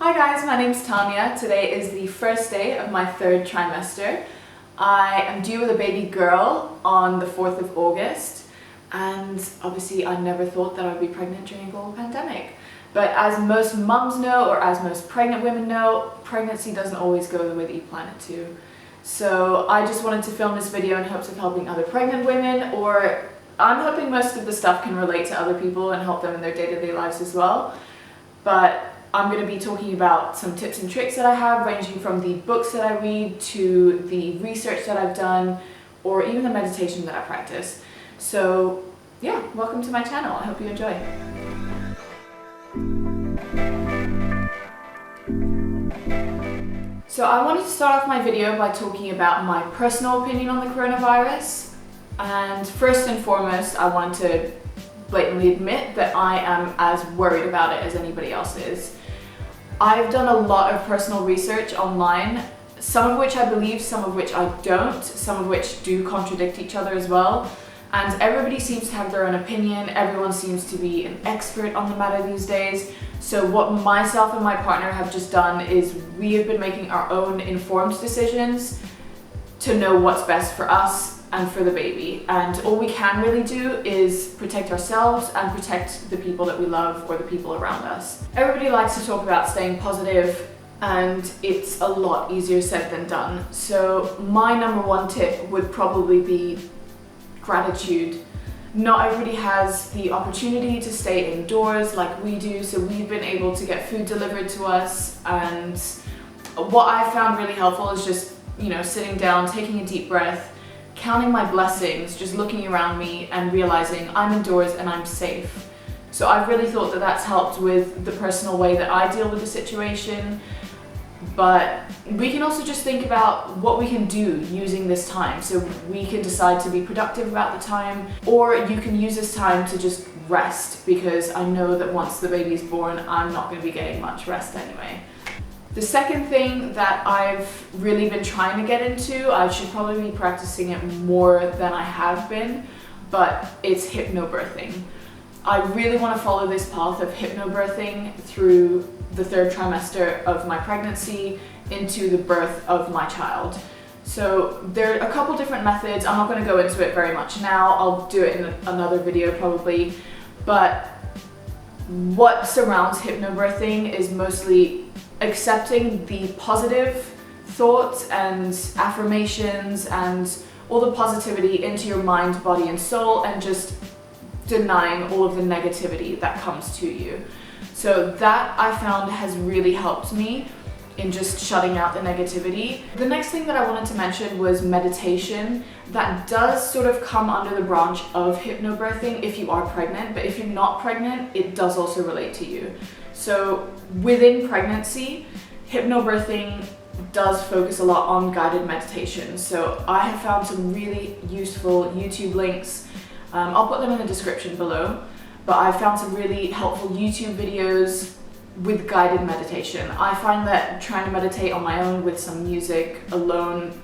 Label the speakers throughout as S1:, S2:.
S1: Hi guys, my name's Tanya. Today is the first day of my third trimester. I am due with a baby girl on the 4th of August, and obviously I never thought that I would be pregnant during a global pandemic. But as most mums know, or as most pregnant women know, pregnancy doesn't always go the way that you plan it to. So I just wanted to film this video in hopes of helping other pregnant women, or I'm hoping most of the stuff can relate to other people and help them in their day-to-day lives as well. But I'm going to be talking about some tips and tricks that I have, ranging from the books that I read to the research that I've done, or even the meditation that I practice. So yeah, welcome to my channel. I hope you enjoy. So I wanted to start off my video by talking about my personal opinion on the coronavirus. And first and foremost, I want to blatantly admit that I am as worried about it as anybody else is. I've done a lot of personal research online, some of which I believe, some of which I don't, some of which do contradict each other as well. And everybody seems to have their own opinion, everyone seems to be an expert on the matter these days. So what myself and my partner have just done is we have been making our own informed decisions to know what's best for us and for the baby. And all we can really do is protect ourselves and protect the people that we love or the people around us. Everybody likes to talk about staying positive, and it's a lot easier said than done. So my number one tip would probably be gratitude. Not everybody has the opportunity to stay indoors like we do, so we've been able to get food delivered to us, and what I found really helpful is just, sitting down, taking a deep breath, counting my blessings, just looking around me and realizing I'm indoors and I'm safe. So I've really thought that that's helped with the personal way that I deal with the situation. But we can also just think about what we can do using this time. So we can decide to be productive about the time, or you can use this time to just rest, because I know that once the baby's born, I'm not going to be getting much rest anyway. The second thing that I've really been trying to get into, I should probably be practicing it more than I have been, but it's hypnobirthing. I really want to follow this path of hypnobirthing through the third trimester of my pregnancy into the birth of my child. So there are a couple different methods. I'm not going to go into it very much now. I'll do it in another video probably. But what surrounds hypnobirthing is mostly accepting the positive thoughts and affirmations and all the positivity into your mind, body and soul, and just denying all of the negativity that comes to you. So that I found has really helped me in just shutting out the negativity. The next thing that I wanted to mention was meditation. That does sort of come under the branch of hypnobirthing if you are pregnant, but if you're not pregnant, it does also relate to you. So within pregnancy, hypnobirthing does focus a lot on guided meditation. So I have found some really useful YouTube links. I'll put them in the description below, but I found some really helpful YouTube videos with guided meditation. I find that trying to meditate on my own with some music alone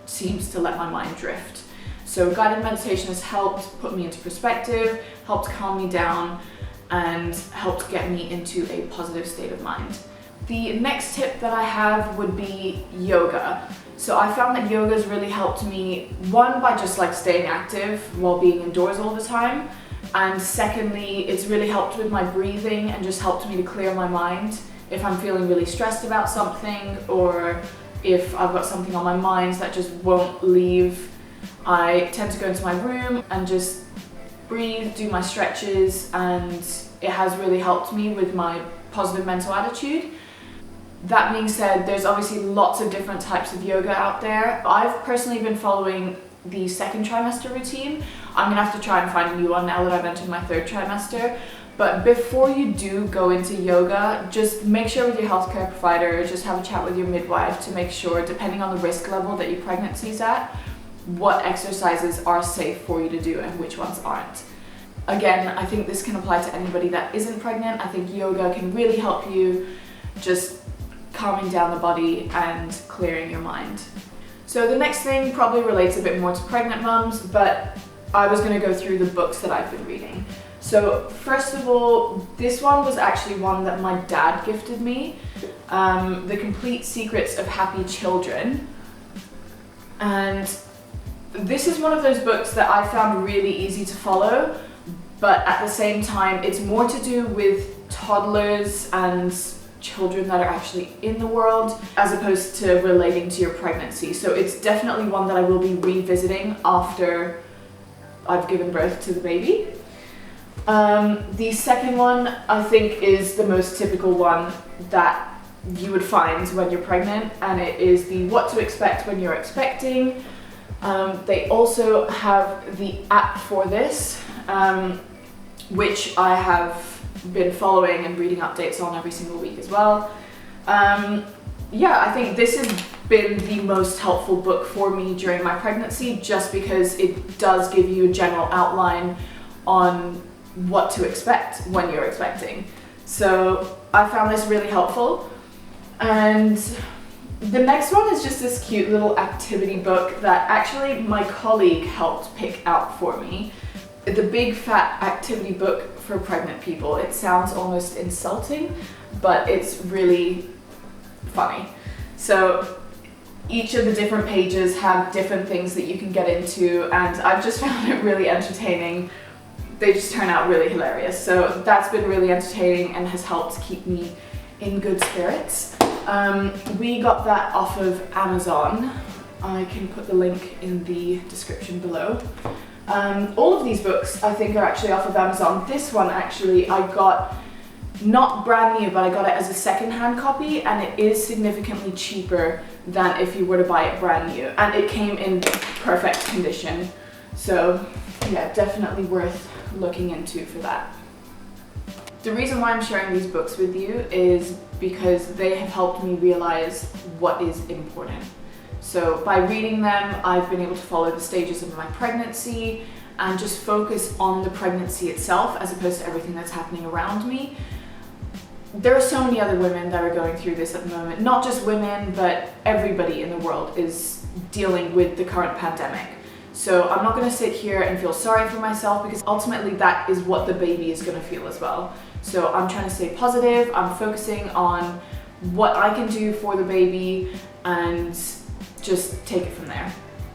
S1: seems to let my mind drift. So guided meditation has helped put me into perspective, helped calm me down, and helped get me into a positive state of mind. The next tip that I have would be yoga. So I found that yoga has really helped me, one, by just staying active while being indoors all the time, and secondly, it's really helped with my breathing and just helped me to clear my mind. If I'm feeling really stressed about something, or if I've got something on my mind that just won't leave, I tend to go into my room and just breathe, do my stretches, and it has really helped me with my positive mental attitude. That being said, there's obviously lots of different types of yoga out there. I've personally been following the second trimester routine. I'm gonna have to try and find a new one now that I've entered my third trimester. But before you do go into yoga, just make sure with your healthcare provider, just have a chat with your midwife to make sure, depending on the risk level that your pregnancy is at, what exercises are safe for you to do and which ones aren't. Again, I think this can apply to anybody that isn't pregnant. I think yoga can really help you just calming down the body and clearing your mind. So the next thing probably relates a bit more to pregnant mums, but I was going to go through the books that I've been reading. So first of all, this one was actually one that my dad gifted me, The Complete Secrets of Happy Children. And this is one of those books that I found really easy to follow, but at the same time, it's more to do with toddlers and children that are actually in the world as opposed to relating to your pregnancy. So it's definitely one that I will be revisiting after I've given birth to the baby. The second one I think is the most typical one that you would find when you're pregnant, and it is the What to Expect When You're Expecting. They also have the app for this, which I have been following and reading updates on every single week as well. Yeah, I think this has been the most helpful book for me during my pregnancy, just because it does give you a general outline on what to expect when you're expecting. So I found this really helpful. And the next one is just this cute little activity book that actually my colleague helped pick out for me. The Big Fat Activity Book for Pregnant People. It sounds almost insulting, but it's really funny. So each of the different pages have different things that you can get into, and I've just found it really entertaining. They just turn out really hilarious. So that's been really entertaining and has helped keep me in good spirits. We got that off of Amazon. I can put the link in the description below. All of these books I think are actually off of Amazon. This one actually I got not brand new, but I got it as a second-hand copy, and it is significantly cheaper than if you were to buy it brand new, and it came in perfect condition. So yeah, definitely worth looking into for that. The reason why I'm sharing these books with you is because they have helped me realize what is important. So by reading them, I've been able to follow the stages of my pregnancy and just focus on the pregnancy itself as opposed to everything that's happening around me. There are so many other women that are going through this at the moment. Not just women, but everybody in the world is dealing with the current pandemic. So I'm not going to sit here and feel sorry for myself, because ultimately that is what the baby is going to feel as well. So I'm trying to stay positive. I'm focusing on what I can do for the baby and just take it from there.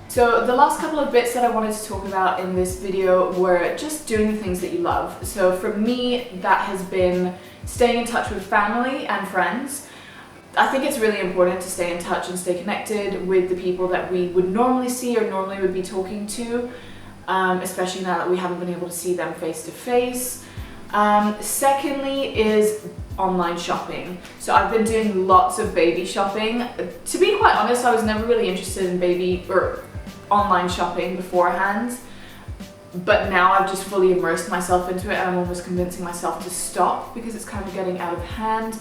S1: So the last couple of bits that I wanted to talk about in this video were just doing the things that you love. So for me, that has been staying in touch with family and friends. I think it's really important to stay in touch and stay connected with the people that we would normally see or normally would be talking to, especially now that we haven't been able to see them face to face. Secondly is online shopping. So I've been doing lots of baby shopping. To be quite honest, I was never really interested in baby or online shopping beforehand, but now I've just fully immersed myself into it, and I'm almost convincing myself to stop because it's kind of getting out of hand.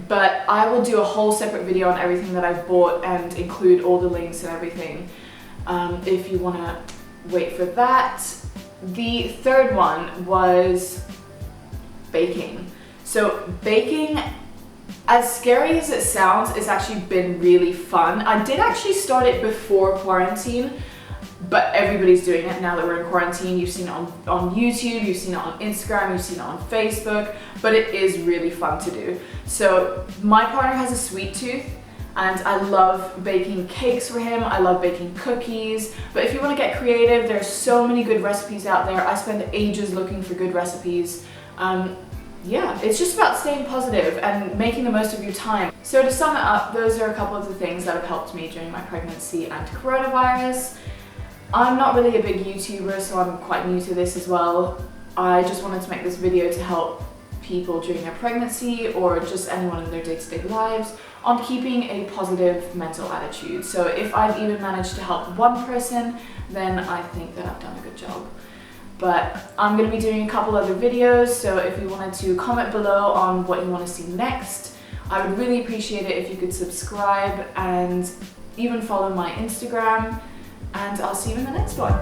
S1: But I will do a whole separate video on everything that I've bought and include all the links and everything if you want to wait for that. The third one was baking. So baking, as scary as it sounds, it's actually been really fun. I did actually start it before quarantine, but everybody's doing it now that we're in quarantine. You've seen it on YouTube, you've seen it on Instagram, you've seen it on Facebook, but it is really fun to do. So my partner has a sweet tooth, and I love baking cakes for him. I love baking cookies, but if you want to get creative, there's so many good recipes out there. I spend ages looking for good recipes. Yeah, it's just about staying positive and making the most of your time. So to sum it up, those are a couple of the things that have helped me during my pregnancy and coronavirus. I'm not really a big YouTuber, so I'm quite new to this as well. I just wanted to make this video to help people during their pregnancy or just anyone in their day-to-day lives on keeping a positive mental attitude. So if I've even managed to help one person, then I think that I've done a good job. But I'm going to be doing a couple other videos, so if you wanted to comment below on what you want to see next, I would really appreciate it if you could subscribe and even follow my Instagram, and I'll see you in the next one.